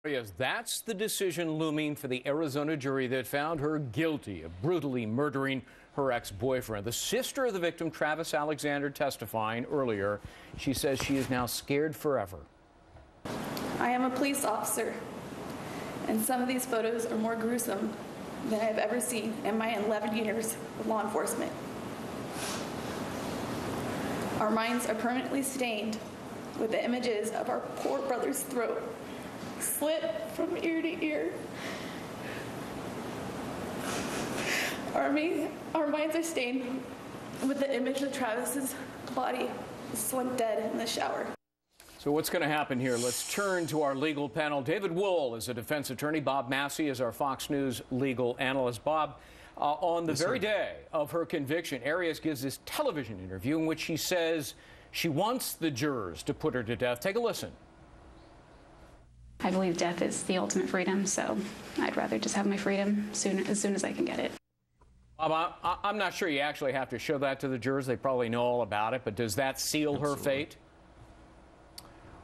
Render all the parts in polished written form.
Arias, that's the decision looming for the Arizona jury that found her guilty of brutally murdering her ex-boyfriend. The sister of the victim, Travis Alexander, testifying earlier. She says she is now scared forever. I am a police officer, and some of these photos are more gruesome than I've ever seen in my 11 years of law enforcement. Our minds are permanently stained with the images of our poor brother's throat slit from ear to ear. Our minds are stained with the image of Travis's body slunk dead in the shower. So what's going to happen here? Let's turn to our legal panel. David Wohl is a defense attorney. Bob Massey is our Fox News legal analyst. Bob, on the very day of her conviction, Arias gives this television interview in which she says she wants the jurors to put her to death. Take a listen. I believe death is the ultimate freedom, so I'd rather just have my freedom as soon as I can get it. Bob, I'm not sure you actually have to show that to the jurors. They probably know all about it, but does that seal her fate?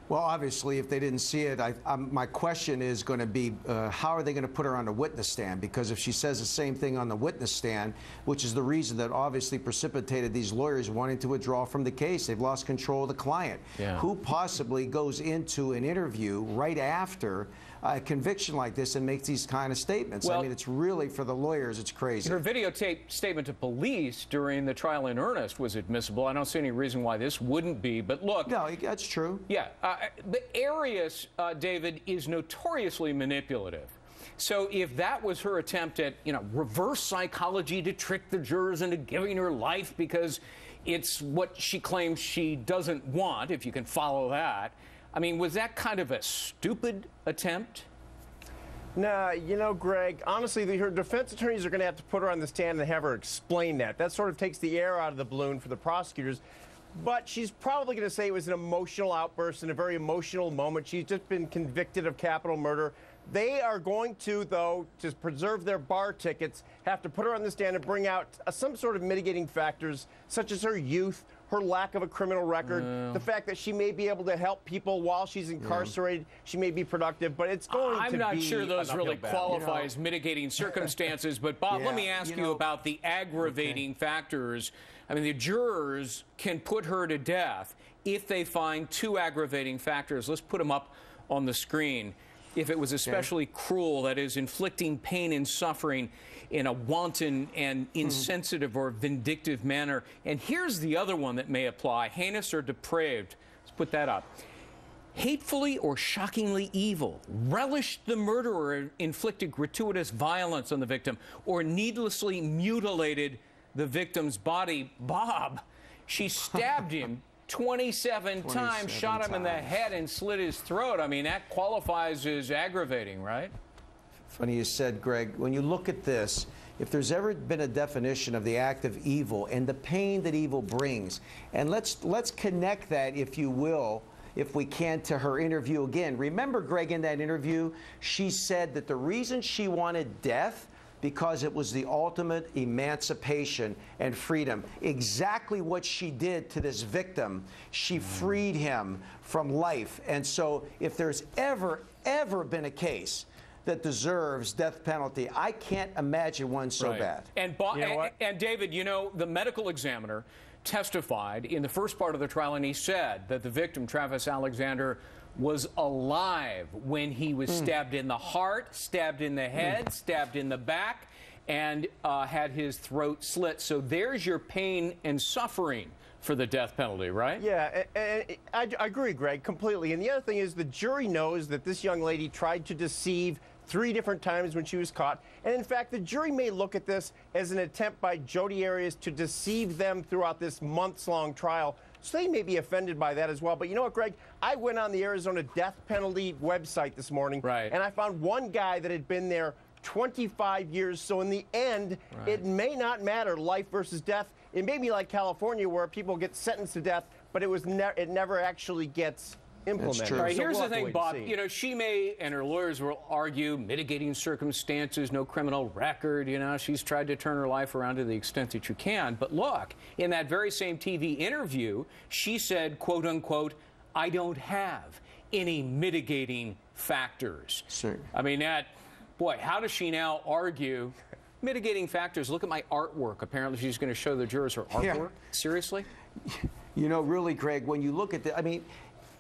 Well, obviously, if they didn't see it, my question is going to be, how are they going to put her on the witness stand? Because if she says the same thing on the witness stand, which is the reason that obviously precipitated these lawyers wanting to withdraw from the case, they've lost control of the client. Yeah. Who possibly goes into an interview right after a conviction like this and makes these kind of statements? Well, I mean, it's really, for the lawyers, it's crazy. Her videotape statement to police during the trial in earnest was admissible. I don't see any reason why this wouldn't be. But look. No, that's true. Yeah. The Arias, David, is notoriously manipulative. So if that was her attempt at, reverse psychology to trick the jurors into giving her life because it's what she claims she doesn't want, if you can follow that, I mean, was that kind of a stupid attempt? Nah, Greg, honestly, her defense attorneys are going to have to put her on the stand and have her explain that. That sort of takes the air out of the balloon for the prosecutors. But she's probably going to say it was an emotional outburst in a very emotional moment. She's just been convicted of capital murder. They are going to, though, to preserve their bar tickets, have to put her on the stand and bring out some sort of mitigating factors, such as her youth, her lack of a criminal record, the fact that she may be able to help people while she's incarcerated. She may be productive, but it's going to be I'm not sure those really qualify as mitigating circumstances. But, Bob, let me ask you about the aggravating factors. I mean, the jurors can put her to death if they find two aggravating factors. Let's put them up on the screen. If it was especially cruel, that is, inflicting pain and suffering in a wanton and insensitive or vindictive manner. And here's the other one that may apply: heinous or depraved. Let's put that up. Hatefully or shockingly evil, relished the murder or inflicted gratuitous violence on the victim, or needlessly mutilated the victim's body. Bob, she stabbed him 27 times, shot him in the head and slit his throat. I mean, that qualifies as aggravating, right? Funny you said, Greg. When you look at this, if there's ever been a definition of the act of evil and the pain that evil brings, and let's connect that, if you will, if we can, to her interview again. Remember, Greg, in that interview, she said that the reason she wanted death because it was the ultimate emancipation and freedom. Exactly what she did to this victim. She freed him from life. And so if there's ever been a case that deserves death penalty, I can't imagine one so bad. And, and David, the medical examiner testified in the first part of the trial, and he said that the victim, Travis Alexander, was alive when he was stabbed in the heart, stabbed in the head, stabbed in the back, and had his throat slit. So there's your pain and suffering for the death penalty, right? Yeah, and I agree, Greg, completely. And the other thing is the jury knows that this young lady tried to deceive 3 different times when she was caught. And in fact, the jury may look at this as an attempt by Jodi Arias to deceive them throughout this months-long trial. So they may be offended by that as well. But you know what, Greg? I went on the Arizona death penalty website this morning, and I found one guy that had been there 25 years. So in the end, it may not matter, life versus death. It may be like California, where people get sentenced to death, but it never actually gets implemented. That's true. All right, here's the thing, Bob. She may, and her lawyers will argue, mitigating circumstances, no criminal record. She's tried to turn her life around to the extent that you can. But look, in that very same TV interview, she said, quote unquote, I don't have any mitigating factors. Sure. I mean, boy, how does she now argue mitigating factors? Look at my artwork. Apparently, she's going to show the jurors her artwork. Yeah. Seriously? You know, really, Greg, when you look at the, I mean,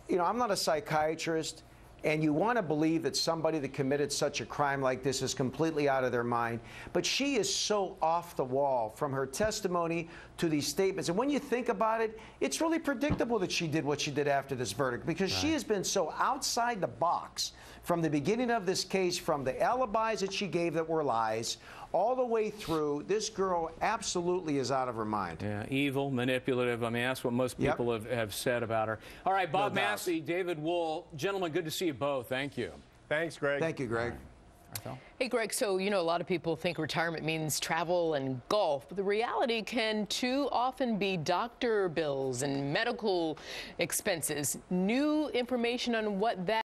you know, I'm not a psychiatrist, and you want to believe that somebody that committed such a crime like this is completely out of their mind. But she is so off the wall from her testimony to these statements. And when you think about it, it's really predictable that she did what she did after this verdict, because she has been so outside the box from the beginning of this case, from the alibis that she gave that were lies, all the way through. This girl absolutely is out of her mind. Yeah, evil, manipulative. I mean, that's what most people have said about her. All right, Bob Massey, David Wohl. Gentlemen, good to see you both. Thank you. Thanks, Greg. Thank you, Greg. Hey, Greg, so, you know, a lot of people think retirement means travel and golf, but the reality can too often be doctor bills and medical expenses. New information on what that